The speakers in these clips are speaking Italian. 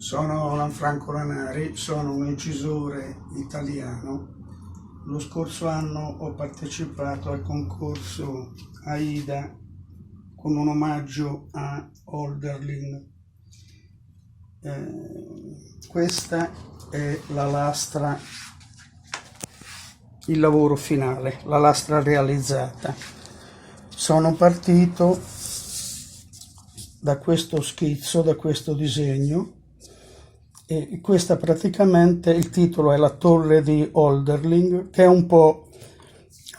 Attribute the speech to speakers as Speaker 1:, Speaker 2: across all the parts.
Speaker 1: Sono Lanfranco Lanari, sono un incisore italiano. Lo scorso anno ho partecipato al concorso AIDA con un omaggio a Hölderlin. Questa è la lastra, il lavoro finale, la lastra realizzata. Sono partito da questo schizzo, da questo disegno, e questa praticamente, il titolo è La torre di Hölderlin, che è un po'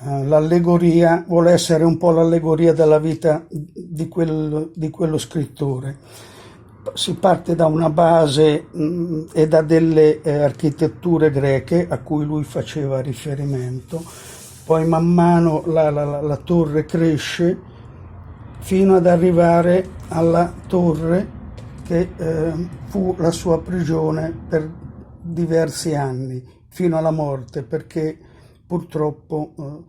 Speaker 1: l'allegoria, vuole essere un po' l'allegoria della vita di quello scrittore. Si parte da una base e da delle architetture greche a cui lui faceva riferimento, poi man mano la torre cresce fino ad arrivare alla torre che fu la sua prigione per diversi anni, fino alla morte, perché purtroppo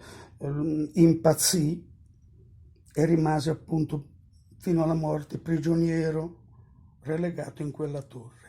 Speaker 1: impazzì e rimase appunto fino alla morte prigioniero, relegato in quella torre.